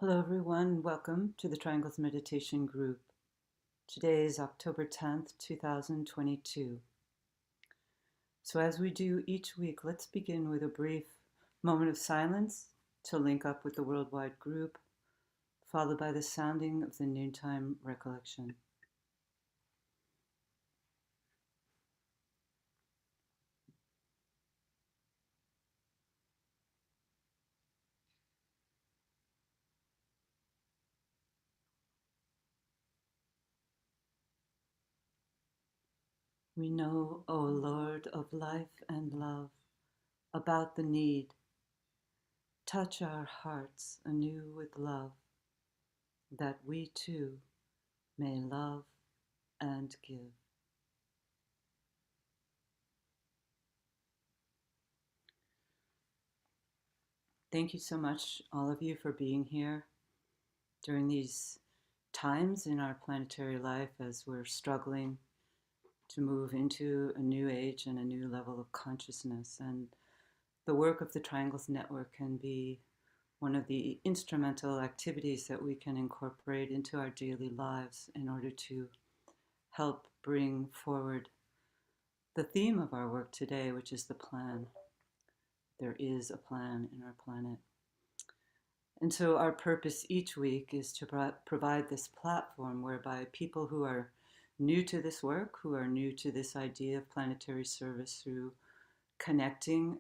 Hello, everyone. Welcome to the Triangles Meditation Group. Today is October 10th, 2022. So, as we do each week, let's begin with a brief moment of silence to link up with the worldwide group, followed by the sounding of the noontime recollection. We know, O Lord of life and love, about the need. Touch our hearts anew with love, that we too may love and give. Thank you so much, all of you, for being here during these times in our planetary life as we're struggling to move into a new age and a new level of consciousness. And the work of the Triangles Network can be one of the instrumental activities that we can incorporate into our daily lives in order to help bring forward the theme of our work today, which is the plan. There is a plan in our planet. And so our purpose each week is to provide this platform whereby people who are new to this work, who are new to this idea of planetary service through connecting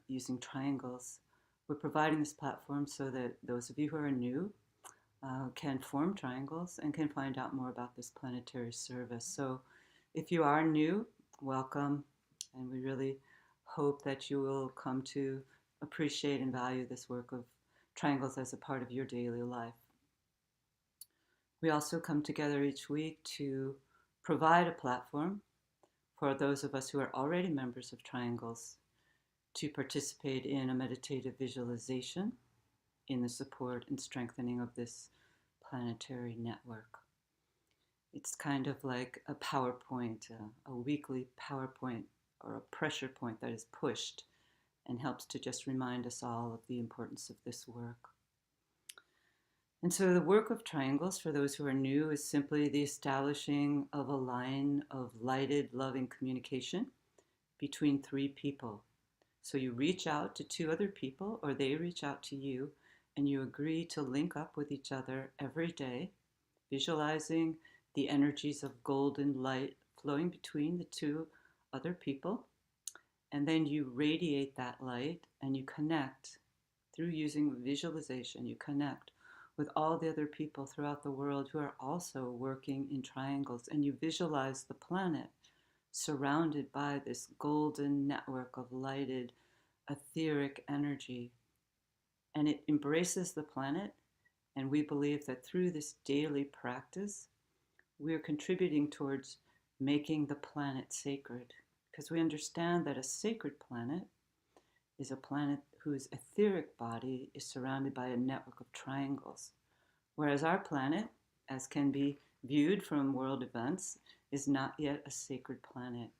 using triangles, we're providing this platform so that those of you who are new can form triangles and can find out more about this planetary service. So if you are new, welcome, and we really hope that you will come to appreciate and value this work of triangles as a part of your daily life. We also come together each week to provide a platform for those of us who are already members of triangles to participate in a meditative visualization in the support and strengthening of this planetary network. It's kind of like a PowerPoint, a weekly PowerPoint or a pressure point that is pushed and helps to just remind us all of the importance of this work. And so the work of triangles, for those who are new, is simply the establishing of a line of lighted, loving communication between three people. So you reach out to two other people, or they reach out to you, and you agree to link up with each other every day, visualizing the energies of golden light flowing between the two other people. And then you radiate that light and you connect through using visualization. You connect with all the other people throughout the world who are also working in triangles. And you visualize the planet surrounded by this golden network of lighted, etheric energy. And it embraces the planet. And we believe that through this daily practice, we are contributing towards making the planet sacred. Because we understand that a sacred planet is a planet whose etheric body is surrounded by a network of triangles. Whereas our planet, as can be viewed from world events, is not yet a sacred planet.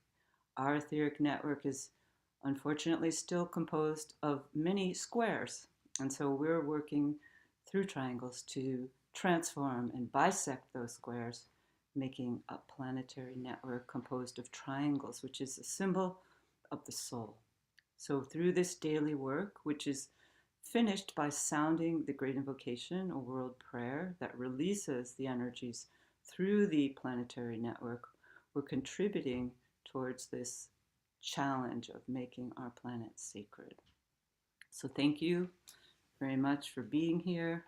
Our etheric network is unfortunately still composed of many squares. And so we're working through triangles to transform and bisect those squares, making a planetary network composed of triangles, which is a symbol of the soul. So through this daily work, which is finished by sounding the great invocation, a world prayer that releases the energies through the planetary network, we're contributing towards this challenge of making our planet sacred. So thank you very much for being here.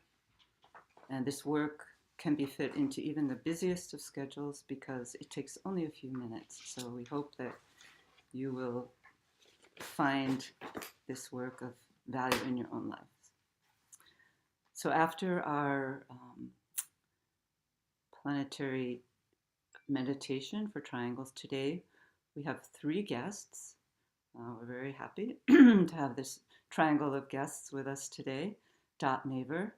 And this work can be fit into even the busiest of schedules because it takes only a few minutes. So we hope that you will find this work of value in your own lives. So after our planetary meditation for triangles today, we have three guests. We're very happy to have this triangle of guests with us today. Dot Maver,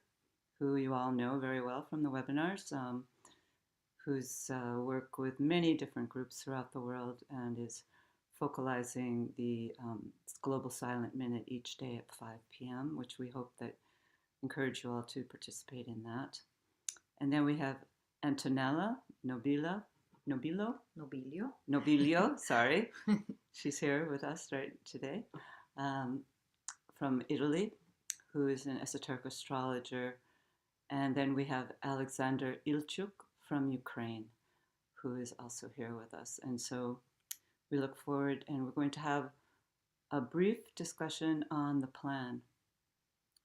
who you all know very well from the webinars, who's worked with many different groups throughout the world and is focalizing the Global Silent Minute each day at 5 p.m., which we hope that encourage you all to participate in that. And then we have Antonella Nobilio, sorry. She's here with us right today, from Italy, who is an esoteric astrologer. And then we have Alexander Ilchuk from Ukraine, who is also here with us. And so we look forward, and we're going to have a brief discussion on the plan.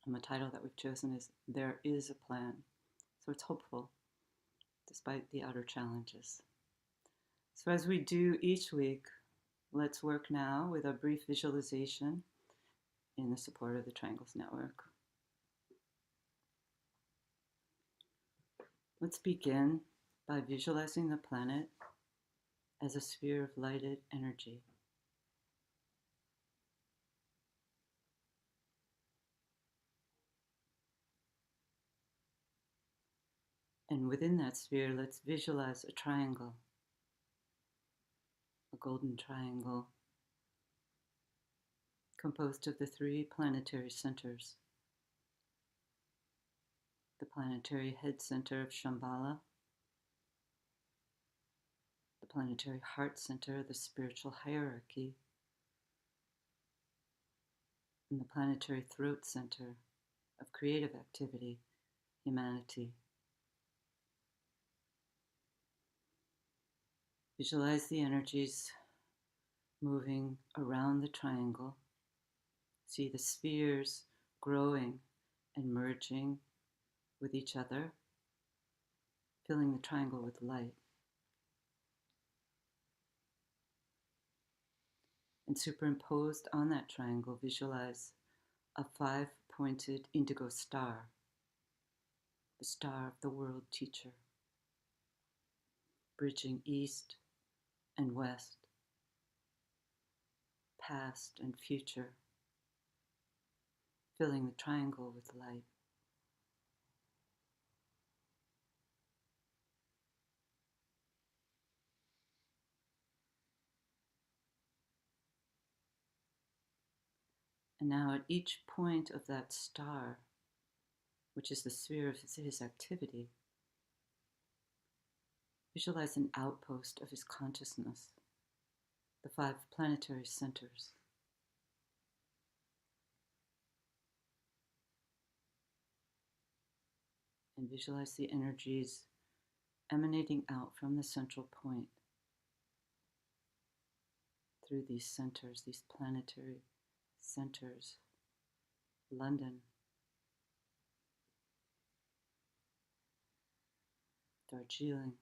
And the title that we've chosen is There is a Plan. So it's hopeful, despite the outer challenges. So as we do each week, let's work now with a brief visualization in the support of the Triangles Network. Let's begin by visualizing the planet as a sphere of lighted energy. And within that sphere, let's visualize a triangle, a golden triangle, composed of the three planetary centers: the planetary head center of Shambhala, the planetary heart center, the spiritual hierarchy, and the planetary throat center of creative activity, humanity. Visualize the energies moving around the triangle. See the spheres growing and merging with each other, filling the triangle with light. And superimposed on that triangle, visualize a 5-pointed indigo star, the star of the world teacher, bridging east and west, past and future, filling the triangle with light. And now at each point of that star, which is the sphere of his activity, visualize an outpost of his consciousness, the 5 planetary centers. And visualize the energies emanating out from the central point through these centers, these planetary centers: London, Darjeeling,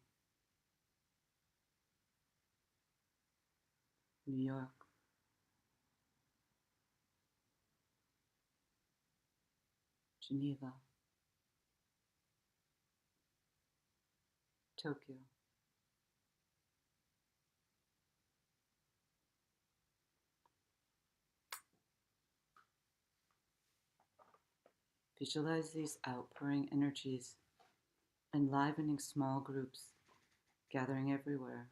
New York, Geneva, Tokyo. Visualize these outpouring energies enlivening small groups, gathering everywhere,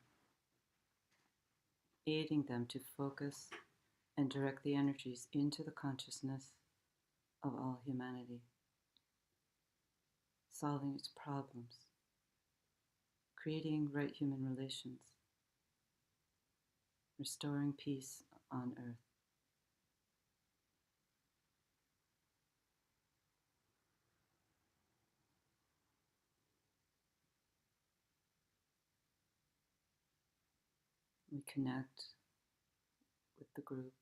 aiding them to focus and direct the energies into the consciousness of all humanity, solving its problems, creating right human relations, restoring peace on earth. We connect with the group,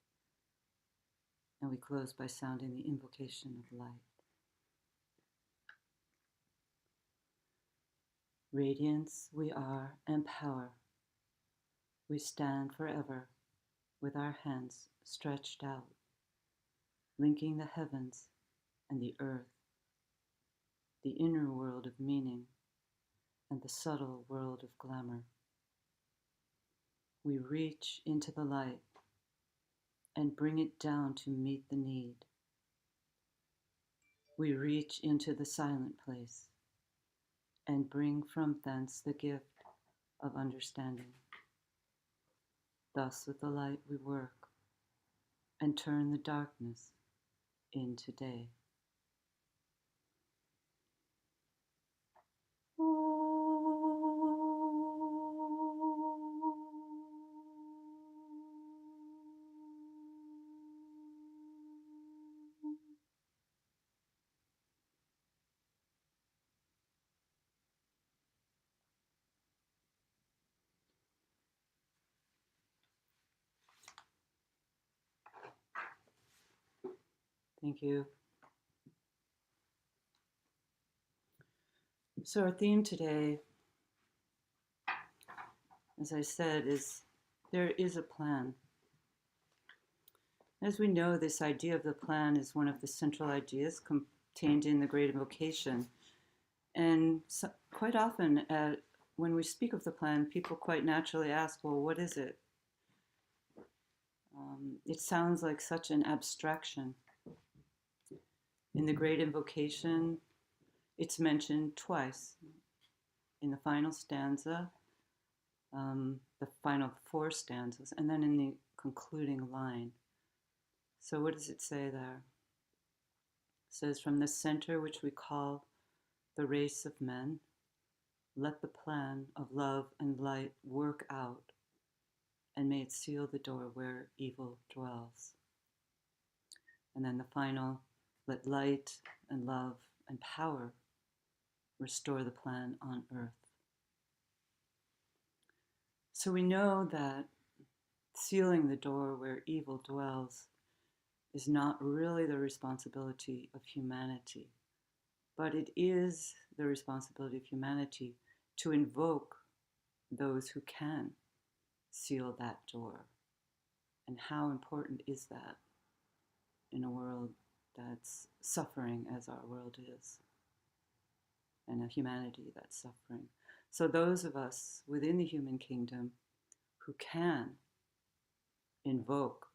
and we close by sounding the invocation of light. Radiance we are, and power. We stand forever with our hands stretched out, linking the heavens and the earth, the inner world of meaning and the subtle world of glamour. We reach into the light and bring it down to meet the need. We reach into the silent place and bring from thence the gift of understanding. Thus with the light we work and turn the darkness into day. Thank you. So our theme today, as I said, is there is a plan. As we know, this idea of the plan is one of the central ideas contained in the Great Invocation. And so, quite often, when we speak of the plan, people quite naturally ask, well, what is it? It sounds like such an abstraction. In the Great Invocation, it's mentioned twice. In the final stanza, the final four stanzas, and then in the concluding line. So what does it say there? It says, from the center which we call the race of men, let the plan of love and light work out, and may it seal the door where evil dwells. And then the final, let light and love and power restore the plan on earth. So we know that sealing the door where evil dwells is not really the responsibility of humanity, but it is the responsibility of humanity to invoke those who can seal that door. And how important is that in a world that's suffering as our world is, and a humanity that's suffering? So those of us within the human kingdom who can invoke,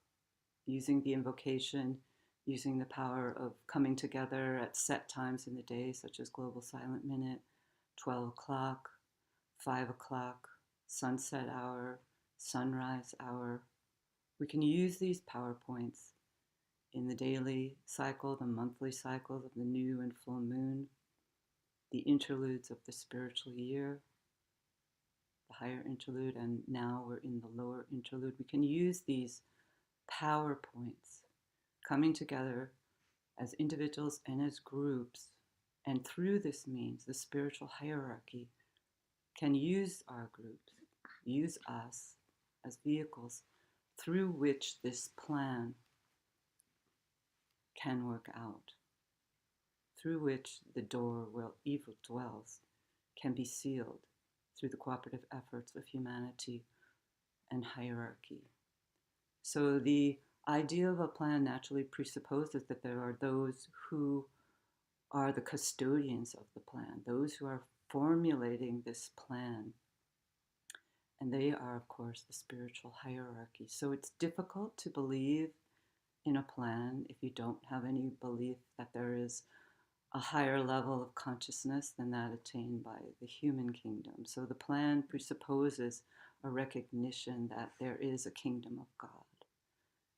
using the invocation, using the power of coming together at set times in the day, such as Global Silent Minute, 12 o'clock, 5 o'clock, sunset hour, sunrise hour. We can use these PowerPoints in the daily cycle, the monthly cycles of the new and full moon, the interludes of the spiritual year, the higher interlude, and now we're in the lower interlude. We can use these PowerPoints coming together as individuals and as groups, and through this means the spiritual hierarchy can use our groups, use us as vehicles through which this plan can work out, through which the door where evil dwells can be sealed through the cooperative efforts of humanity and hierarchy. So the idea of a plan naturally presupposes that there are those who are the custodians of the plan, those who are formulating this plan. And they are, of course, the spiritual hierarchy. So it's difficult to believe in a plan if you don't have any belief that there is a higher level of consciousness than that attained by the human kingdom. So the plan presupposes a recognition that there is a kingdom of God.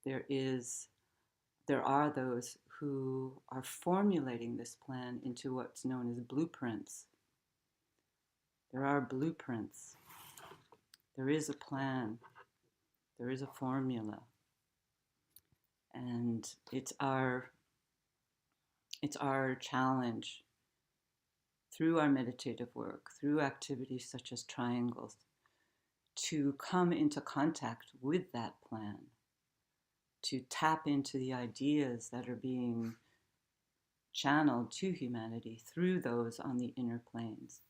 There are those who are formulating this plan into what's known as blueprints. There are blueprints. There is a plan. There is a formula. And it's our challenge through our meditative work, through activities such as triangles, to come into contact with that plan, to tap into the ideas that are being channeled to humanity through those on the inner planes.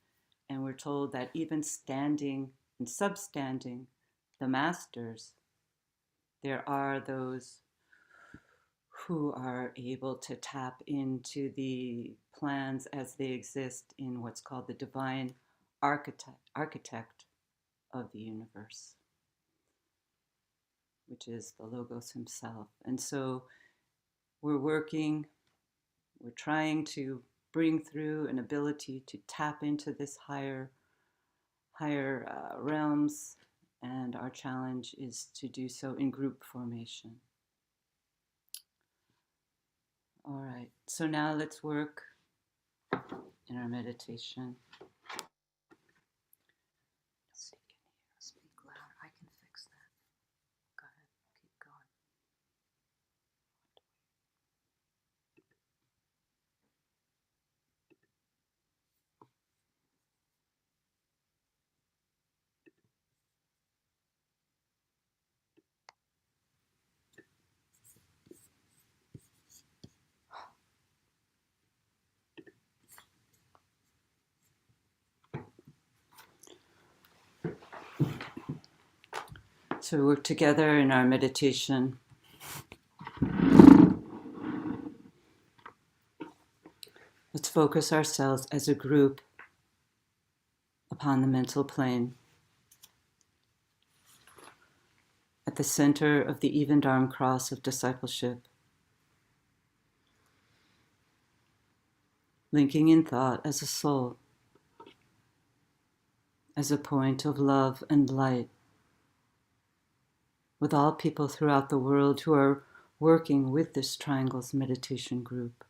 And we're told that even standing and substanding the masters, there are those who are able to tap into the plans as they exist in what's called the divine architect of the universe, which is the Logos himself. And so we're trying to bring through an ability to tap into this higher realms, and our challenge is to do so in group formation. All right, so now let's work in our meditation. Speak loud. I can fix that. Go ahead. Keep going. to work together in our meditation. Let's focus ourselves as a group upon the mental plane. At the center of the even arm cross of discipleship, linking in thought as a soul, as a point of love and light, with all people throughout the world who are working with this Triangles meditation group.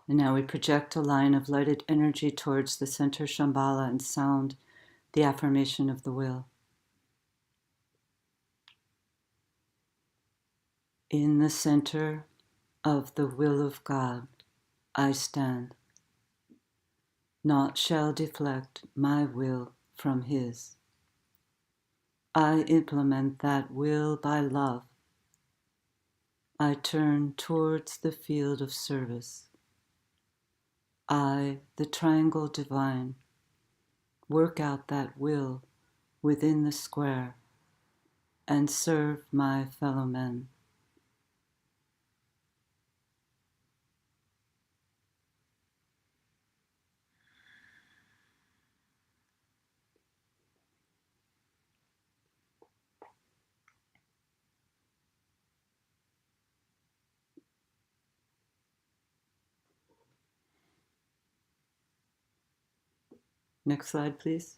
And now we project a line of lighted energy towards the center Shambhala and sound the affirmation of the will. In the center of the will of God, I stand. Naught shall deflect my will from His. I implement that will by love. I turn towards the field of service. I, the triangle divine, work out that will within the square and serve my fellow men. Next slide, please.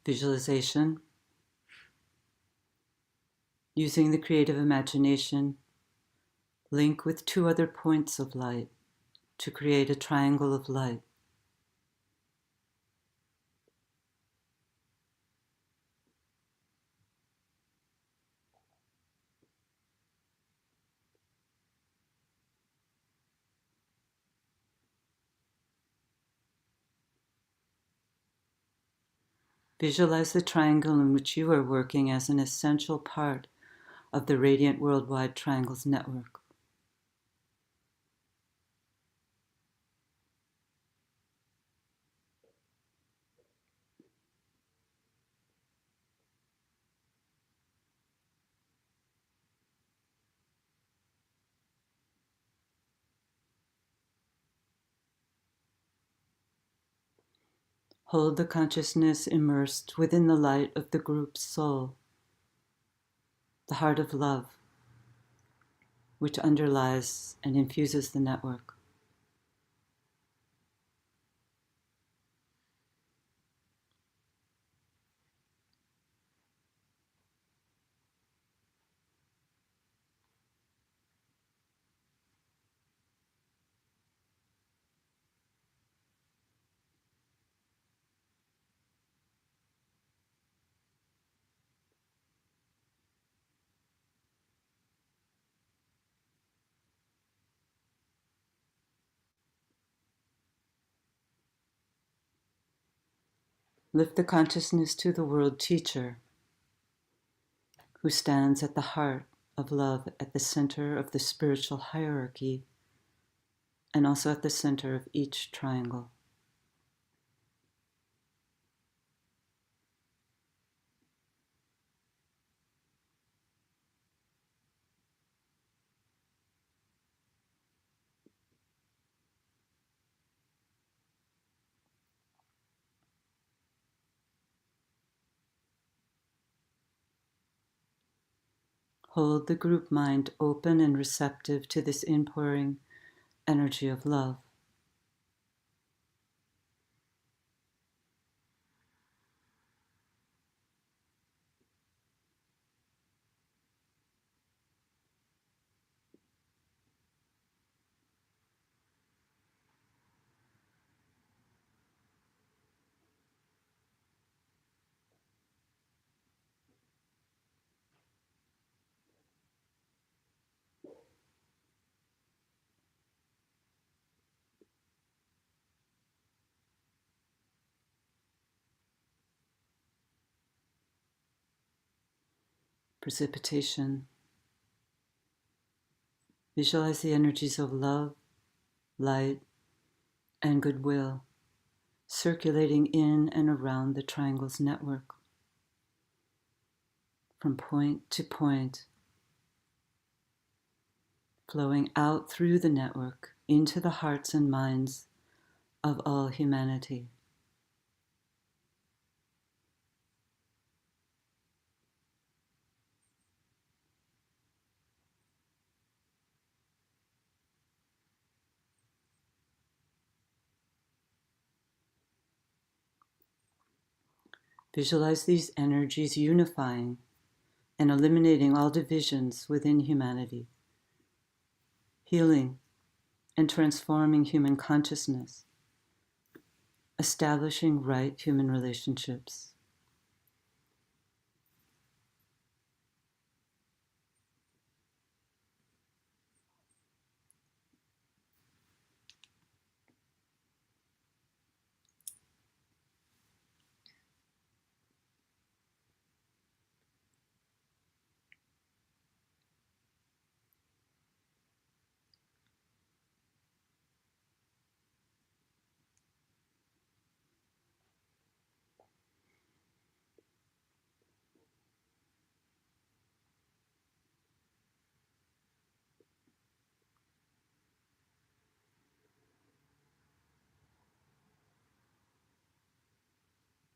Visualization. Using the creative imagination, link with two other points of light to create a triangle of light. Visualize the triangle in which you are working as an essential part of the Radiant Worldwide Triangles Network. Hold the consciousness immersed within the light of the group's soul, the heart of love, which underlies and infuses the network. Lift the consciousness to the world teacher who stands at the heart of love at the center of the spiritual hierarchy and also at the center of each triangle. Hold the group mind open and receptive to this inpouring energy of love. precipitation. Visualize the energies of love, light, and goodwill circulating in and around the triangle's network, from point to point, flowing out through the network into the hearts and minds of all humanity. Visualize these energies unifying and eliminating all divisions within humanity, healing and transforming human consciousness, establishing right human relationships.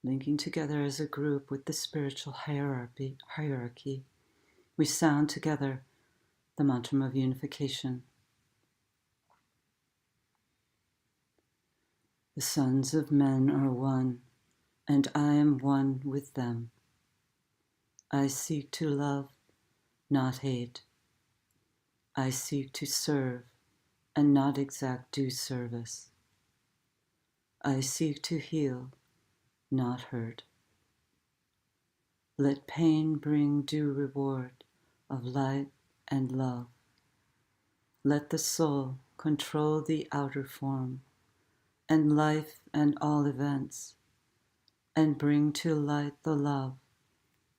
Linking together as a group with the spiritual hierarchy, we sound together the mantra of unification. The sons of men are one, and I am one with them. I seek to love, not hate. I seek to serve and not exact due service. I seek to heal, not hurt. Let pain bring due reward of light and love. Let the soul control the outer form and life and all events, and bring to light the love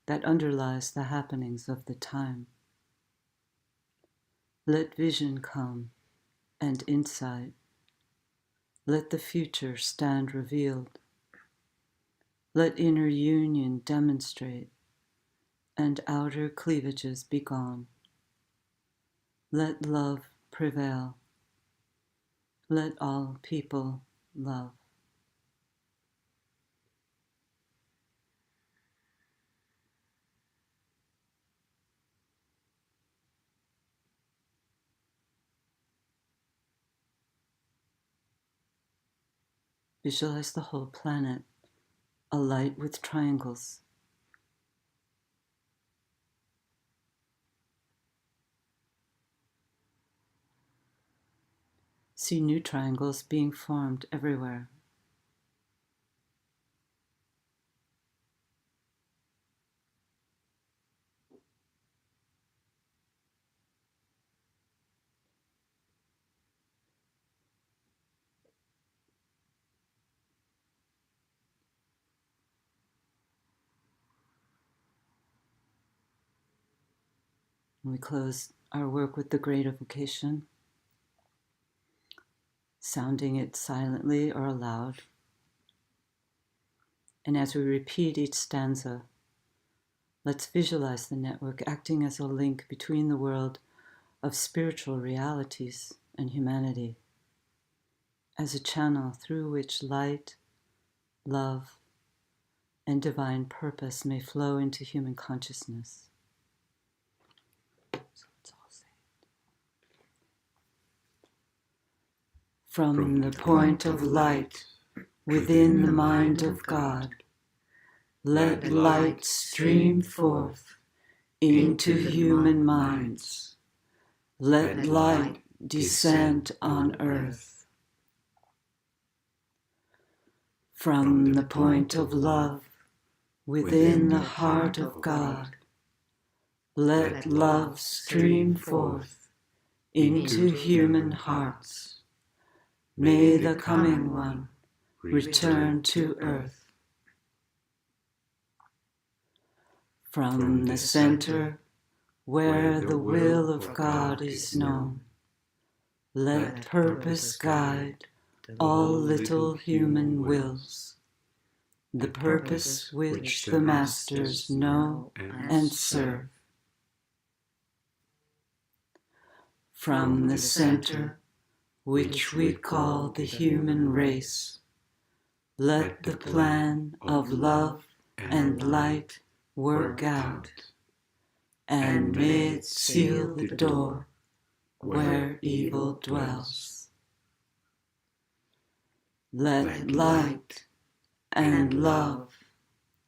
that underlies the happenings of the time. Let vision come and insight. Let the future stand revealed. Let inner union demonstrate and outer cleavages be gone. Let love prevail. Let all people love. Visualize the whole planet, alight with triangles. See new triangles being formed everywhere. We close our work with the great evocation, sounding it silently or aloud. And as we repeat each stanza, let's visualize the network acting as a link between the world of spiritual realities and humanity, as a channel through which light, love, and divine purpose may flow into human consciousness. So let's all say it. From the point of light within the mind of God, let light stream forth into human minds. Let light descend on earth. From the point of love within the heart of God, let love stream forth into human hearts. May the coming one return to earth. From the center where the will of God is known. Let purpose guide all little human wills, the purpose which the masters know and serve. From the center, which we call the human race, let the plan of love and light work out, and may it seal the door where evil dwells. Let light and love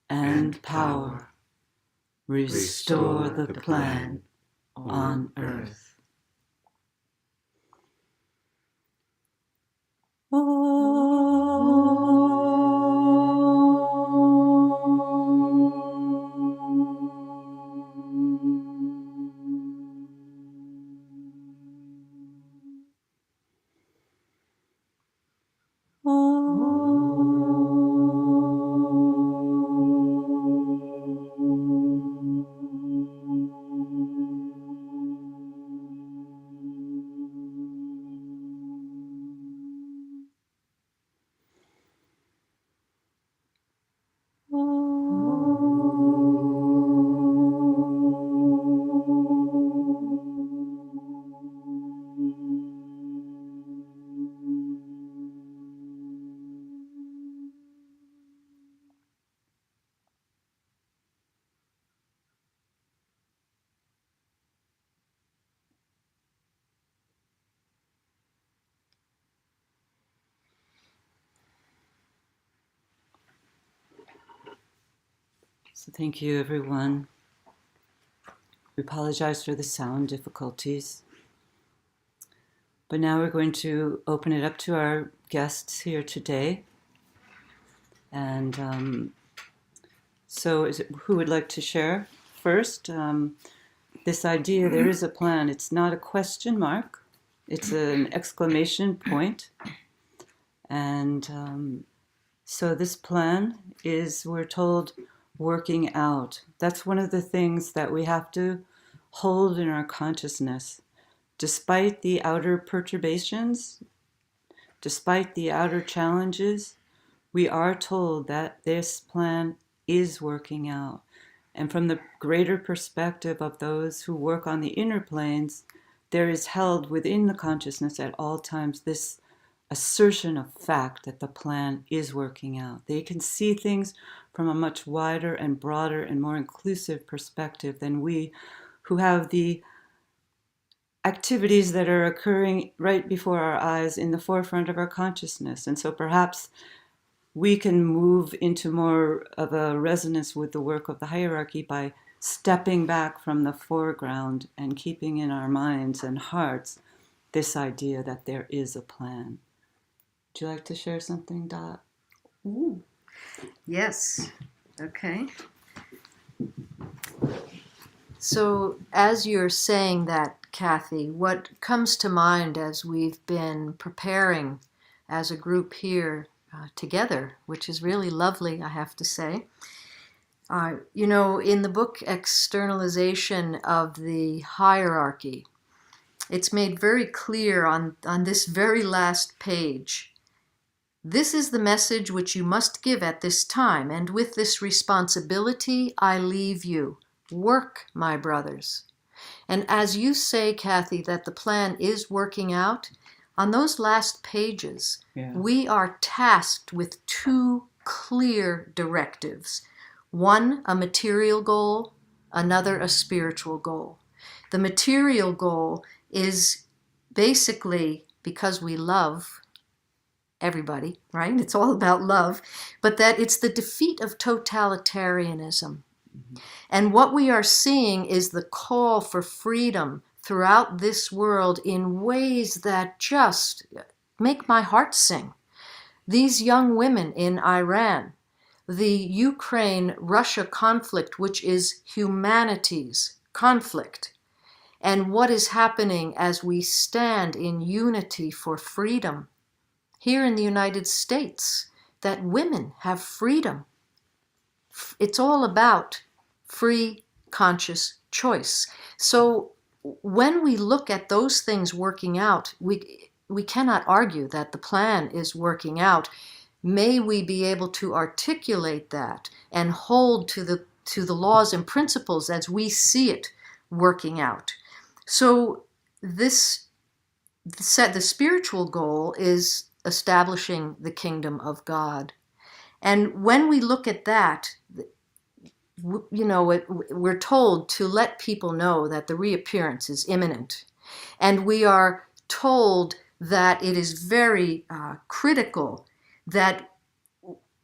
and power restore the plan on earth. So thank you, everyone. We apologize for the sound difficulties. But now we're going to open it up to our guests here today. And so who would like to share first? This idea, there is a plan. It's not a question mark. It's an exclamation point. And so this plan is, we're told, working out. That's one of the things that we have to hold in our consciousness. Despite the outer perturbations, despite the outer challenges, we are told that this plan is working out. And from the greater perspective of those who work on the inner planes, there is held within the consciousness at all times this assertion of fact that the plan is working out. They can see things from a much wider and broader and more inclusive perspective than we who have the activities that are occurring right before our eyes in the forefront of our consciousness. And so perhaps we can move into more of a resonance with the work of the hierarchy by stepping back from the foreground and keeping in our minds and hearts this idea that there is a plan. Would you like to share something, Dot? Ooh. Yes. Okay. So as you're saying that, Kathy, what comes to mind as we've been preparing as a group here together, which is really lovely, I have to say. In the book Externalization of the Hierarchy, it's made very clear on this very last page. This is the message which you must give at this time, and with this responsibility I leave you. Work, my brothers. And as you say, Kathy, that the plan is working out, on those last pages, we are tasked with two clear directives. One, a material goal, another, a spiritual goal. The material goal is basically because we love everybody, right? It's all about love, but that it's the defeat of totalitarianism. Mm-hmm. And what we are seeing is the call for freedom throughout this world in ways that just make my heart sing. These young women in Iran, the Ukraine-Russia conflict, which is humanity's conflict, and what is happening as we stand in unity for freedom here in the United States, that women have freedom. It's all about free, conscious choice. So when we look at those things working out, we cannot argue that the plan is working out. May we be able to articulate that and hold to the laws and principles as we see it working out. So the spiritual goal is establishing the kingdom of God. And when we look at that, we're told to let people know that the reappearance is imminent. And we are told that it is very critical that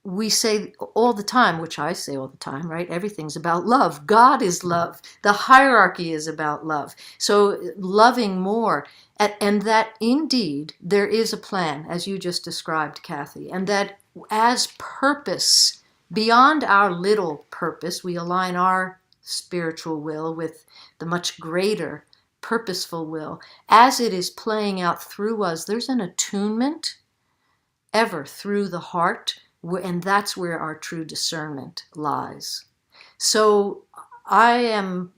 we say all the time, which I say all the time, right? Everything's about love. God is love. The hierarchy is about love. So loving more. And that indeed there is a plan, as you just described, Kathy, and that as purpose, beyond our little purpose, we align our spiritual will with the much greater purposeful will. As it is playing out through us, there's an attunement ever through the heart, and that's where our true discernment lies. So I am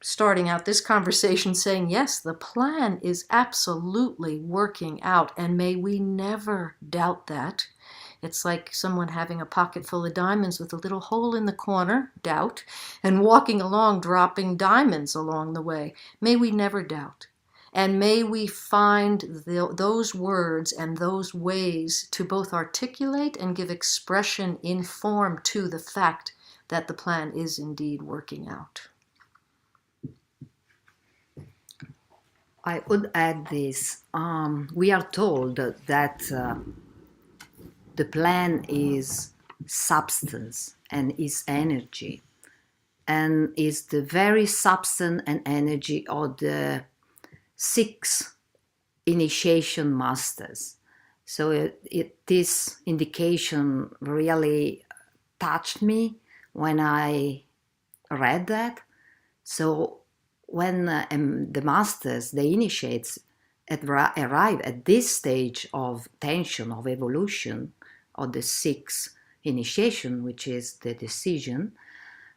starting out this conversation saying, yes, the plan is absolutely working out, and may we never doubt that. It's like someone having a pocket full of diamonds with a little hole in the corner, doubt, and walking along dropping diamonds along the way. May we never doubt. And may we find those words and those ways to both articulate and give expression in form to the fact that the plan is indeed working out. I would add this. We are told that the plan is substance and is energy, and is the very substance and energy of the 6 initiation masters. So this indication really touched me when I read that. So when the masters, the initiates, arrive at this stage of tension, of evolution, of the 6 initiation, which is the decision,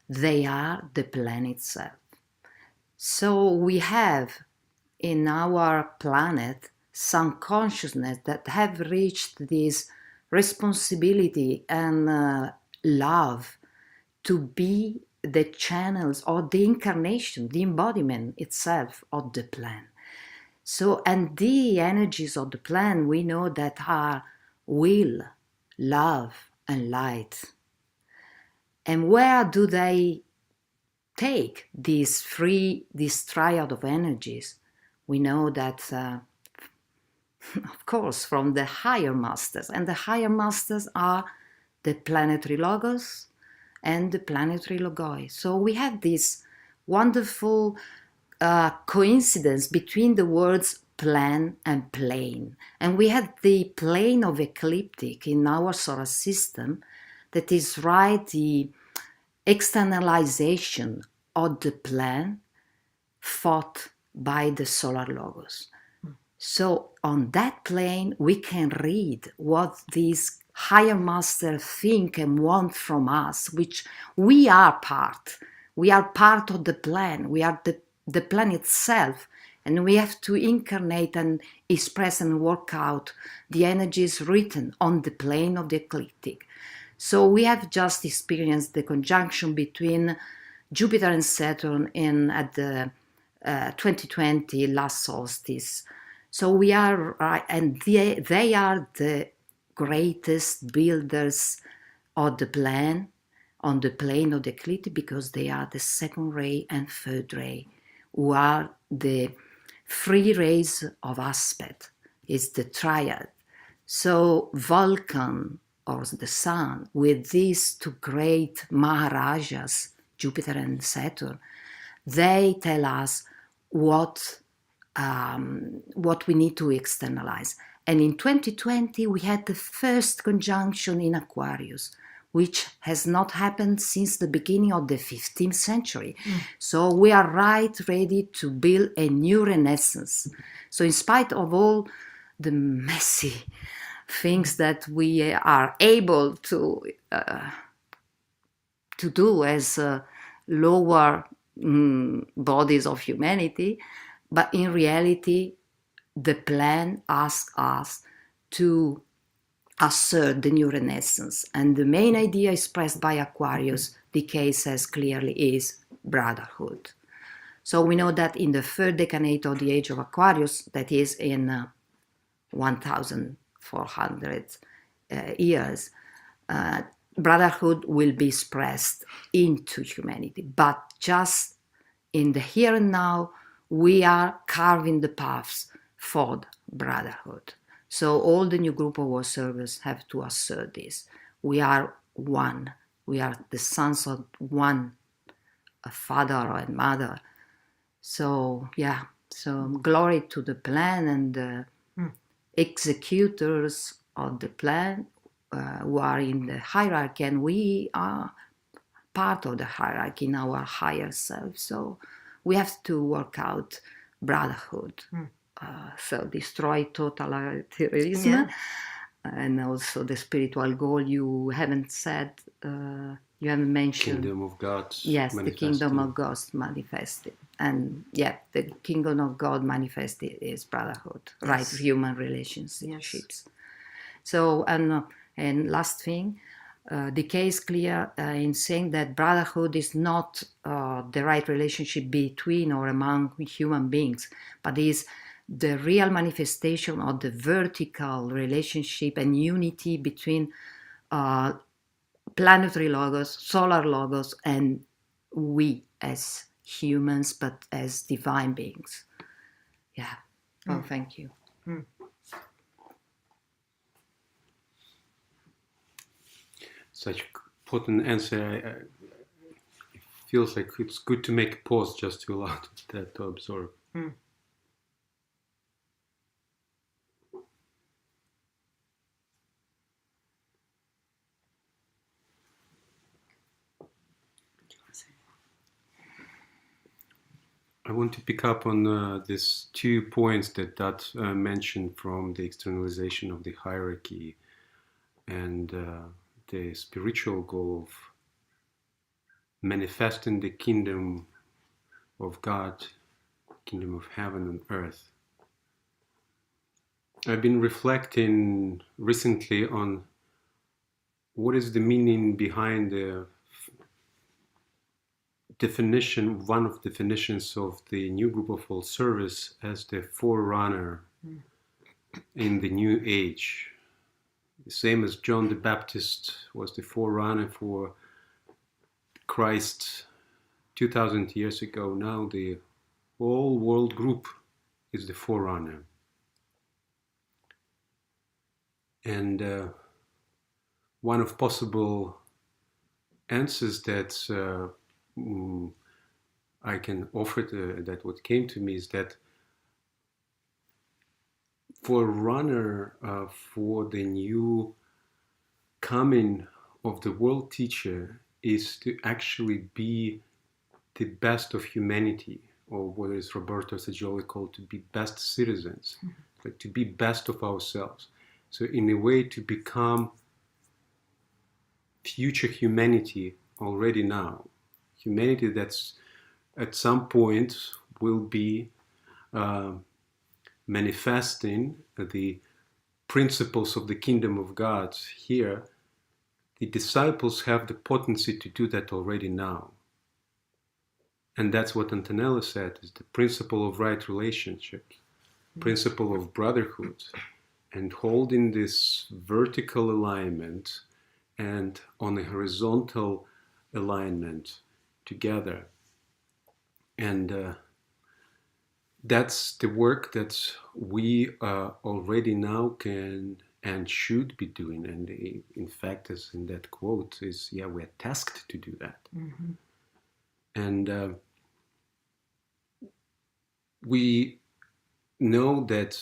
they are the plan itself. So we have in our planet some consciousness that have reached this responsibility and love to be the channels or the incarnation, the embodiment itself of the plan. So, and the energies of the plan we know that are will, love, and light. And where do they take this triad of energies? We know that, of course, from the higher masters, and the higher masters are the planetary logos and the planetary logoi. So we have this wonderful coincidence between the words plan and plane. And we have the plane of ecliptic in our solar system that is right, the externalization of the plan fought by the solar logos. So on that plane, we can read what these higher masters think and want from us, which we are part. We are part of the plan. We are the plan itself. And we have to incarnate and express and work out the energies written on the plane of the ecliptic. So we have just experienced the conjunction between Jupiter and Saturn at the 2020 last solstice. So we are, and they are the greatest builders of the plan, on the plane of the ecliptic, because they are the second ray and third ray, who are the 3 rays of aspect, is the triad. So Vulcan, or the sun, with these 2 great Maharajas, Jupiter and Saturn, they tell us what we need to externalize. And in 2020, we had the first conjunction in Aquarius, which has not happened since the beginning of the 15th century. So we are ready to build a new renaissance. So in spite of all the messy things that we are able to do as lower bodies of humanity, but in reality, the plan asks us to assert the new renaissance. And the main idea expressed by Aquarius, decay says clearly, is brotherhood. So we know that in the third decade of the age of Aquarius, that is in 1400 years, brotherhood will be expressed into humanity. But just in the here and now, we are carving the paths for brotherhood. So all the new group of world servers have to assert this. We are one. We are the sons of one, a father and mother. So yeah, so glory to the plan and the executors of the plan who are in the hierarchy, and we are part of the hierarchy in our higher self. So we have to work out brotherhood. So destroy totalitarianism. Yeah. And also the spiritual goal you haven't said, you haven't mentioned. Kingdom of God. Yes, the kingdom of God manifested. And yeah, the kingdom of God manifested is brotherhood, Yes. right? Human relationships. Yes. So, and last thing, Decay is clear in saying that brotherhood is not the right relationship between or among human beings, but is the real manifestation of the vertical relationship and unity between planetary logos, solar logos, and we as humans, but as divine beings. Yeah. Oh, thank you. Such potent answer. It feels like it's good to make a pause just to allow that to absorb. I want to pick up on these 2 points that mentioned from the externalization of the hierarchy and the spiritual goal of manifesting the kingdom of God, kingdom of heaven and earth. I've been reflecting recently on what is the meaning behind the definition, one of the definitions of the new group of world service as the forerunner in the new age. The same as John the Baptist was the forerunner for Christ 2000 years ago. Now the whole world group is the forerunner. And one of possible answers that I can offer that what came to me is that forerunner for the new coming of the world teacher is to actually be the best of humanity, or what is Roberto Saggioli called to be best citizens, like to be best of ourselves. So in a way to become future humanity already now. Humanity that's at some point will be manifesting the principles of the kingdom of God here. The disciples have the potency to do that already now. And that's what Antonella said, is the principle of right relationship, principle of brotherhood, and holding this vertical alignment and on a horizontal alignment together. And that's the work that we already now can and should be doing. And in fact, as in that quote, is, yeah, we're tasked to do that. And we know that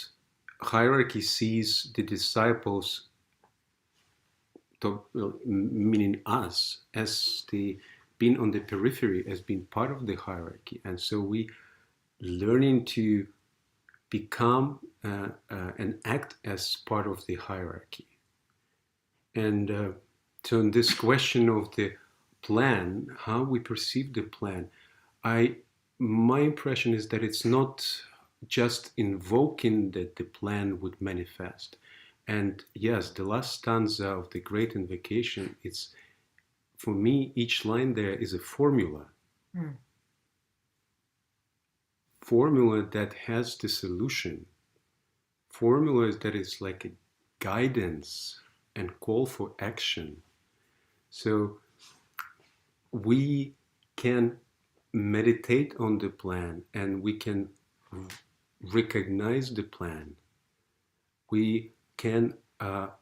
hierarchy sees the disciples, meaning us, as the being on the periphery, as being part of the hierarchy. And so we learning to become and act as part of the hierarchy. And so in this question of the plan, how we perceive the plan, my impression is that it's not just invoking that the plan would manifest. And yes, the last stanza of the Great Invocation, it's, for me, each line there is a formula. Formula that has the solution. Formula that is like a guidance and call for action. So we can meditate on the plan and we can recognize the plan. We can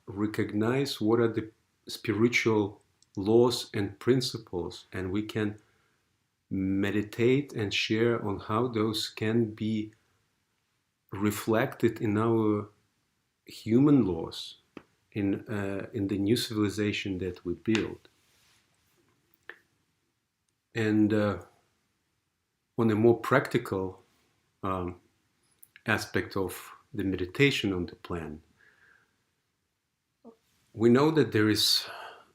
recognize what are the spiritual laws and principles, and we can meditate and share on how those can be reflected in our human laws, in the new civilization that we build. And on a more practical aspect of the meditation on the plan, we know that there is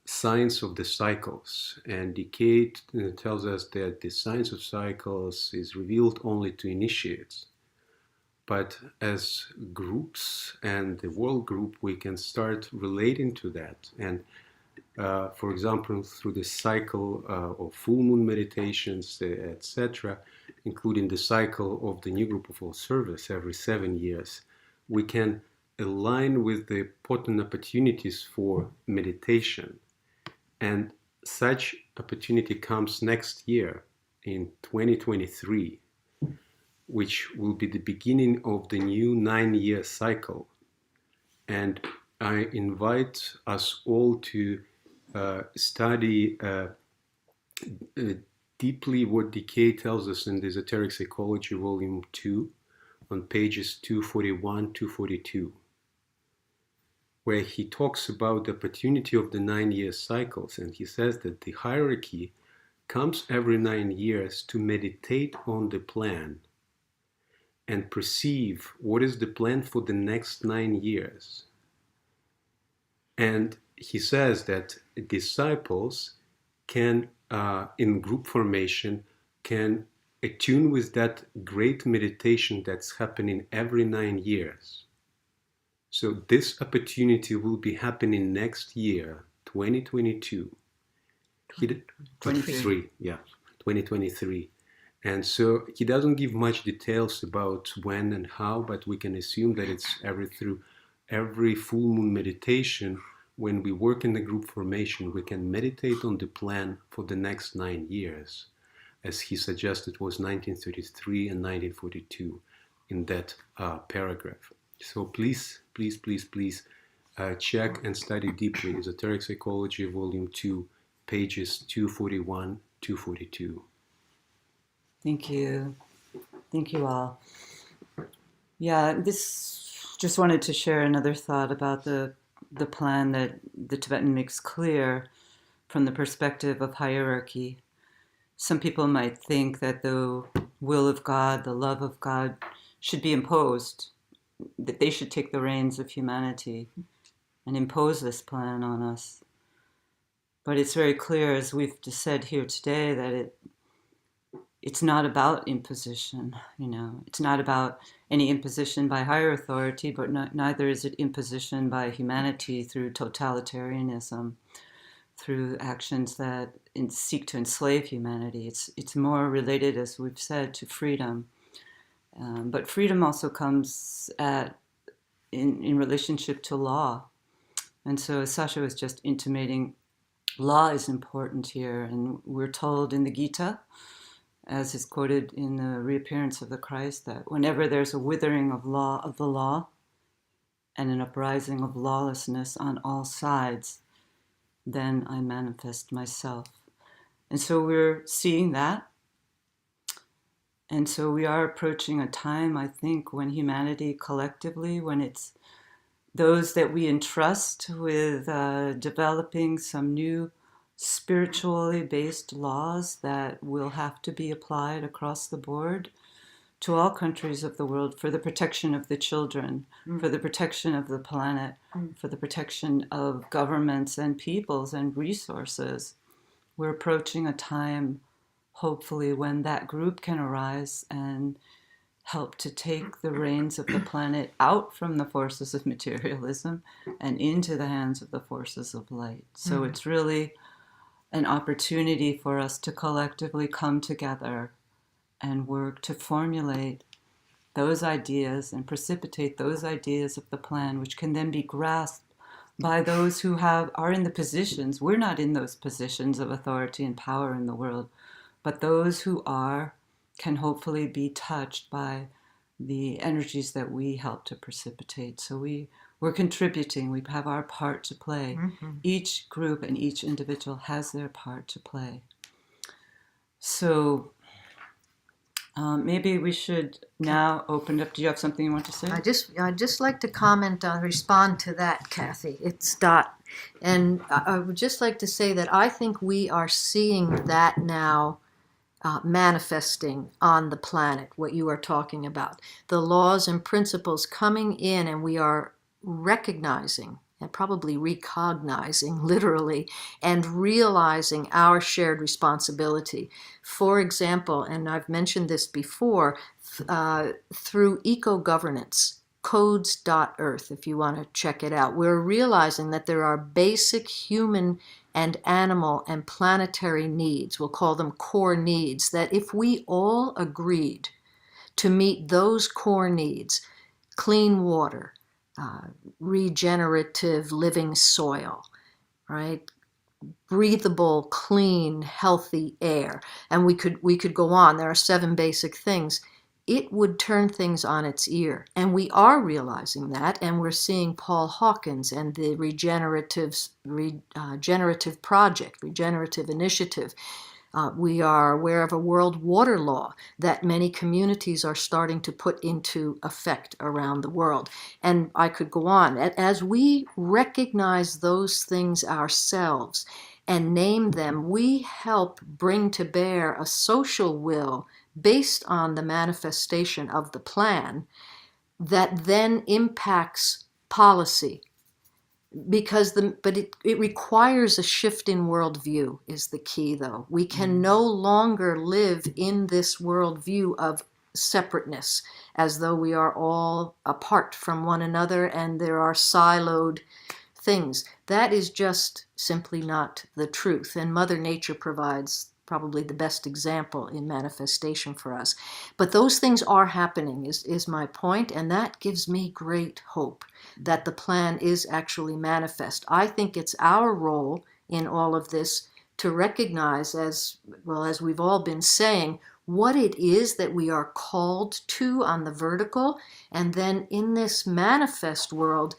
science of the cycles, and decay tells us that the science of cycles is revealed only to initiates. But as groups and the world group, we can start relating to that. And for example, through the cycle of full moon meditations, etc., including the cycle of the new group of all service every 7 years, we can align with the potent opportunities for meditation. And such opportunity comes next year in 2023, which will be the beginning of the new 9-year cycle. And I invite us all to study deeply what decay tells us in the Esoteric Psychology, Volume 2, on pages 241, 242, where he talks about the opportunity of the 9-year cycles. And he says that the hierarchy comes every 9 years to meditate on the plan and perceive what is the plan for the next 9 years. And he says that disciples can, in group formation, can attune with that great meditation that's happening every 9 years. So this opportunity will be happening next year, 2022. 2023. And so he doesn't give much details about when and how, but we can assume that it's through every full moon meditation. When we work in the group formation, we can meditate on the plan for the next 9 years. As he suggested, was 1933 and 1942 in that paragraph. So please check and study deeply Esoteric Psychology, Volume 2, pages 241, 242. Thank you. Thank you all. Yeah, just wanted to share another thought about the plan that the Tibetan makes clear from the perspective of hierarchy. Some people might think that the will of God, the love of God, should be imposed, that they should take the reins of humanity and impose this plan on us. But it's very clear, as we've just said here today, that it's not about imposition. It's not about any imposition by higher authority, but neither is it imposition by humanity through totalitarianism, through actions that seek to enslave humanity. It's more related, as we've said, to freedom. But freedom also comes in relationship to law. And so, as Sasha was just intimating, law is important here. And we're told in the Gita, as is quoted in the reappearance of the Christ, that whenever there's a withering of the law and an uprising of lawlessness on all sides, then I manifest myself. And so we're seeing that. And so we are approaching a time, I think, when humanity collectively, when it's those that we entrust with developing some new spiritually based laws that will have to be applied across the board to all countries of the world for the protection of the children, for the protection of the planet, for the protection of governments and peoples and resources. We're approaching a time hopefully when that group can arise and help to take the reins of the planet out from the forces of materialism and into the hands of the forces of light. So it's really an opportunity for us to collectively come together and work to formulate those ideas and precipitate those ideas of the plan, which can then be grasped by those who are in the positions. We're not in those positions of authority and power in the world, but those who are can hopefully be touched by the energies that we help to precipitate. So we're contributing, we have our part to play. Each group and each individual has their part to play. So maybe we should now open up. Do you have something you want to say? I'd just like to respond to that, Kathy. It's Dot. And I would just like to say that I think we are seeing that now manifesting on the planet, what you are talking about. The laws and principles coming in, and we are recognizing and probably recognizing literally and realizing our shared responsibility. For example, and I've mentioned this before, through eco-governance, codes.earth, if you want to check it out, we're realizing that there are basic human and animal and planetary needs, we'll call them core needs, that if we all agreed to meet those core needs, clean water, regenerative living soil, right? Breathable, clean, healthy air, and we could go on. There are 7 basic things. It would turn things on its ear, and we are realizing that, and we're seeing Paul Hawkins and the regenerative project, regenerative initiative. We are aware of a world water law that many communities are starting to put into effect around the world. And I could go on. As we recognize those things ourselves and name them, we help bring to bear a social will based on the manifestation of the plan that then impacts policy. But it requires a shift in worldview is the key, though. We can no longer live in this worldview of separateness, as though we are all apart from one another and there are siloed things. That is just simply not the truth. And Mother Nature provides probably the best example in manifestation for us. But those things are happening, is my point, and that gives me great hope that the plan is actually manifest. I think it's our role in all of this to recognize, as well as we've all been saying, what it is that we are called to on the vertical, and then in this manifest world,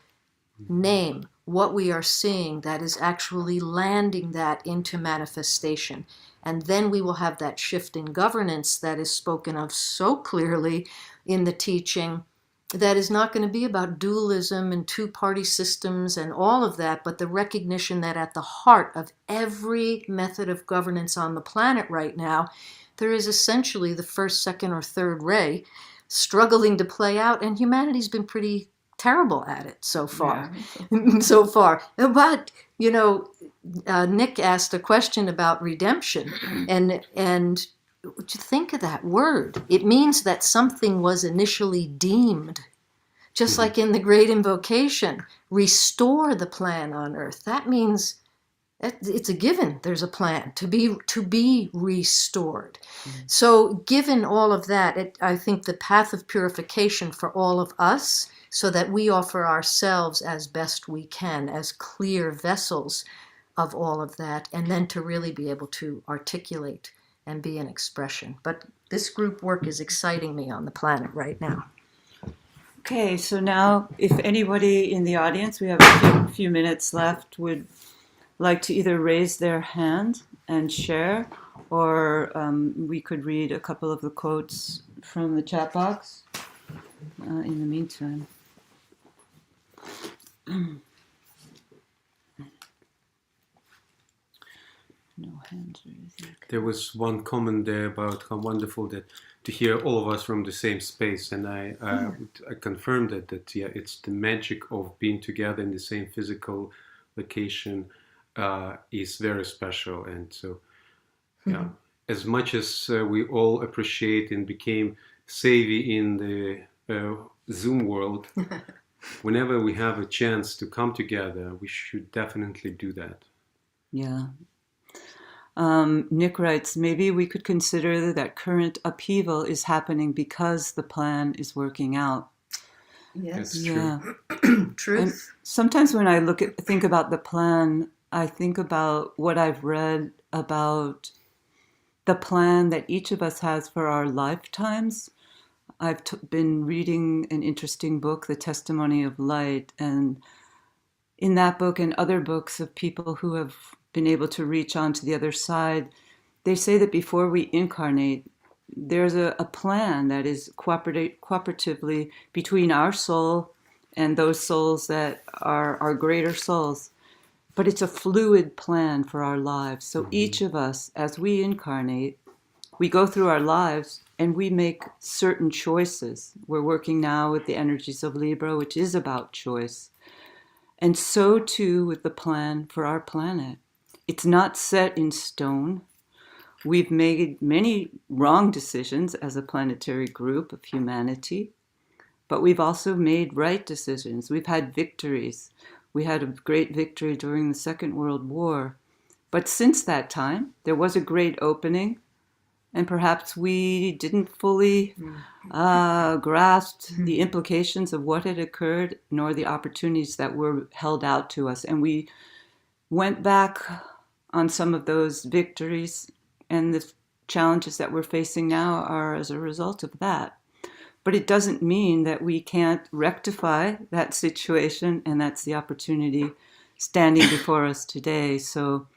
name what we are seeing that is actually landing that into manifestation. And then we will have that shift in governance that is spoken of so clearly in the teaching, that is not going to be about dualism and two-party systems and all of that, but the recognition that at the heart of every method of governance on the planet right now, there is essentially the first, second, or third ray struggling to play out, and humanity's been pretty terrible at it so far. Yeah. So far. But, you know, Nick asked a question about redemption, and what you think of that word? It means that something was initially deemed, just like in the Great Invocation, restore the plan on earth. That means it's a given. There's a plan to be restored. So given all of that, I think the path of purification for all of us, so that we offer ourselves as best we can, as clear vessels of all of that, and then to really be able to articulate and be an expression. But this group work is exciting me on the planet right now. Okay, so now if anybody in the audience, we have a few minutes left, would like to either raise their hand and share, or we could read a couple of the quotes from the chat box in the meantime. No hands raised. There was one comment there about how wonderful that to hear all of us from the same space, and I confirmed that yeah, it's the magic of being together in the same physical location is very special, and so yeah, as much as we all appreciate and became savvy in the Zoom world, whenever we have a chance to come together, we should definitely do that. Yeah. Nick writes, maybe we could consider that current upheaval is happening because the plan is working out. Yes. That's Yeah. Truth. And sometimes when I think about the plan, I think about what I've read about the plan that each of us has for our lifetimes. I've been reading an interesting book, The Testimony of Light, and in that book and other books of people who have been able to reach on to the other side, they say that before we incarnate, there's a plan that is cooperatively between our soul and those souls that are our greater souls. But it's a fluid plan for our lives. So each of us, as we incarnate, we go through our lives and we make certain choices. We're working now with the energies of Libra, which is about choice. And so too with the plan for our planet. It's not set in stone. We've made many wrong decisions as a planetary group of humanity, but we've also made right decisions. We've had victories. We had a great victory during the Second World War. But since that time, there was a great opening, and perhaps we didn't fully grasp the implications of what had occurred, nor the opportunities that were held out to us. And we went back on some of those victories, and the challenges that we're facing now are as a result of that. But it doesn't mean that we can't rectify that situation, and that's the opportunity standing before us today. So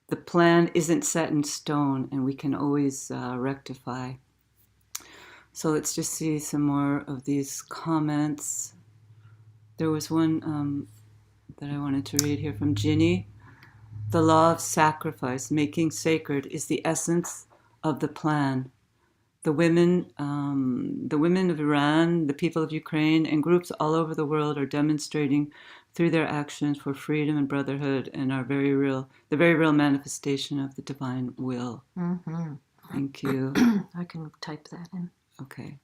the plan isn't set in stone, and we can always rectify. So let's just see some more of these comments. There was one that I wanted to read here from Ginny. The law of sacrifice, making sacred, is the essence of the plan. The women of Iran, the people of Ukraine, and groups all over the world are demonstrating through their actions for freedom and brotherhood, and are the very real manifestation of the divine will. Mm-hmm. Thank you. I can type that in. Okay.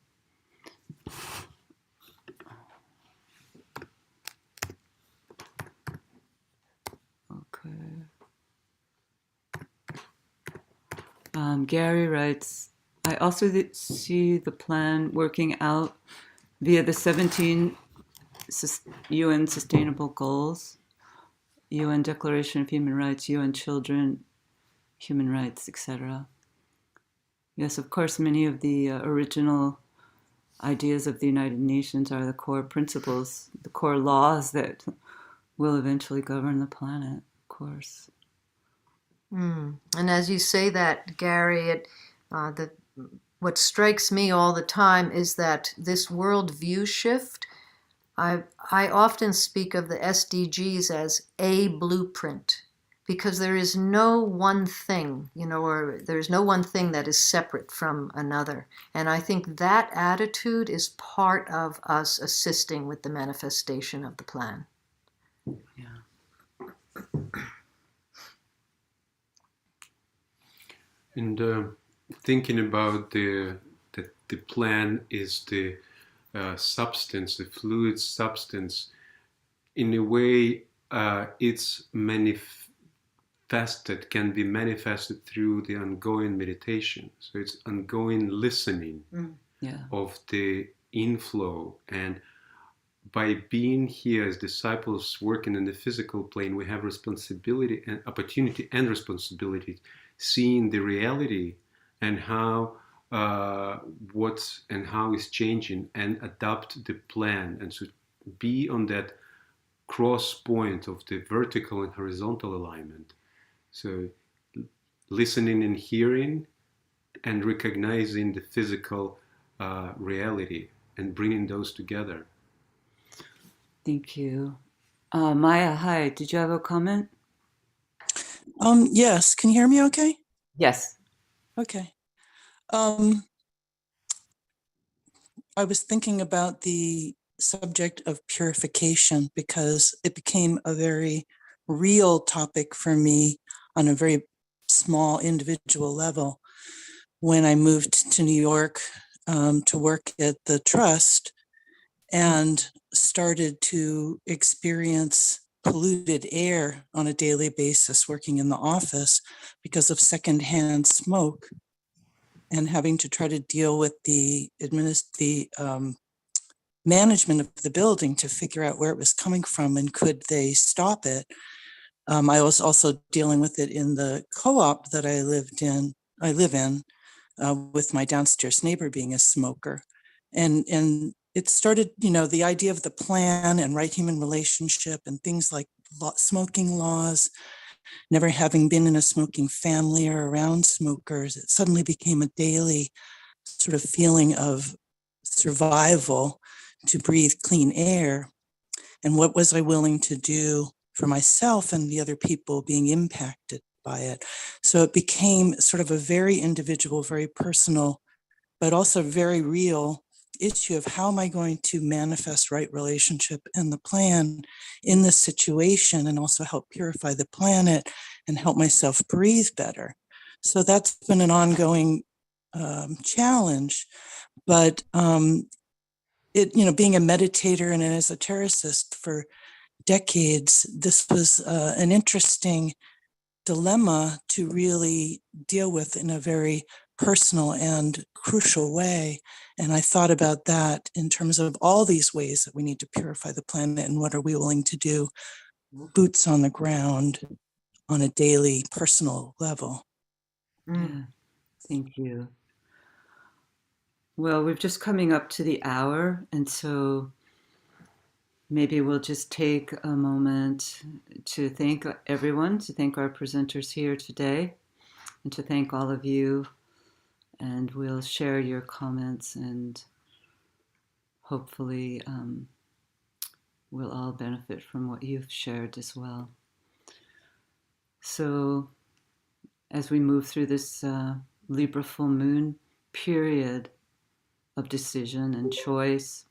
Gary writes, I also see the plan working out via the 17 UN Sustainable Goals, UN Declaration of Human Rights, UN Children, Human Rights, etc. Yes, of course, many of the original ideas of the United Nations are the core principles, the core laws that will eventually govern the planet, of course. And as you say that, Gary, what strikes me all the time is that this worldview shift, I often speak of the SDGs as a blueprint, because there is no one thing, or there's no one thing that is separate from another. And I think that attitude is part of us assisting with the manifestation of the plan. Yeah. And thinking about the plan is the substance, the fluid substance. In a way, it's can be manifested through the ongoing meditation. So it's ongoing listening of the inflow. And by being here as disciples working in the physical plane, we have responsibility and opportunity and responsibility, seeing the reality and how how is changing, and adopt the plan, and so be on that cross point of the vertical and horizontal alignment. So listening and hearing and recognizing the physical reality and bringing those together. Thank you. Maya, hi. Did you have a comment? Yes. Can you hear me okay? Yes. Okay. I was thinking about the subject of purification because it became a very real topic for me on a very small individual level. when I moved to New York to work at the trust and started to experience polluted air on a daily basis working in the office because of secondhand smoke and having to try to deal with the management of the building to figure out where it was coming from and could they stop it. I was also dealing with it in the co-op that I live in with my downstairs neighbor being a smoker. And it started, the idea of the plan and right human relationship and things like smoking laws, never having been in a smoking family or around smokers, it suddenly became a daily sort of feeling of survival to breathe clean air. And what was I willing to do for myself and the other people being impacted by it? So it became sort of a very individual, very personal, but also very real issue of how am I going to manifest right relationship and the plan in this situation and also help purify the planet and help myself breathe better. So that's been an ongoing challenge. But being a meditator and an esotericist for decades, this was an interesting dilemma to really deal with in a very personal and crucial way. And I thought about that in terms of all these ways that we need to purify the planet and what are we willing to do, boots on the ground on a daily personal level. Yeah, thank you. Well, we're just coming up to the hour, and so maybe we'll just take a moment to thank everyone, to thank our presenters here today, and to thank all of you. And we'll share your comments, and hopefully we'll all benefit from what you've shared as well. So as we move through this Libra full moon period of decision and choice,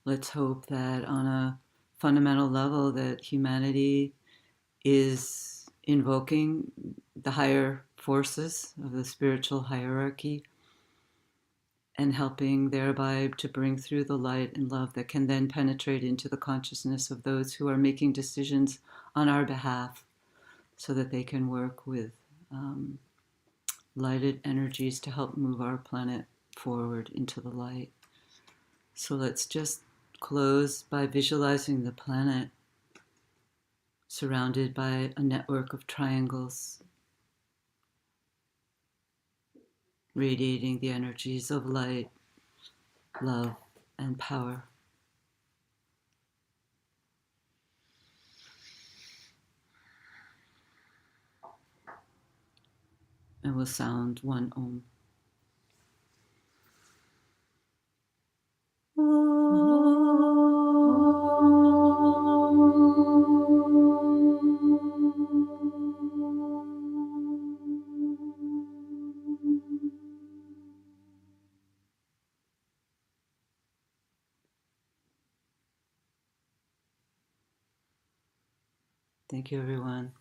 let's hope that on a fundamental level that humanity is invoking the higher forces of the spiritual hierarchy and helping thereby to bring through the light and love that can then penetrate into the consciousness of those who are making decisions on our behalf so that they can work with lighted energies to help move our planet forward into the light. So let's just close by visualizing the planet surrounded by a network of triangles, radiating the energies of light, love, and power. And we'll sound one Om. Thank you, everyone.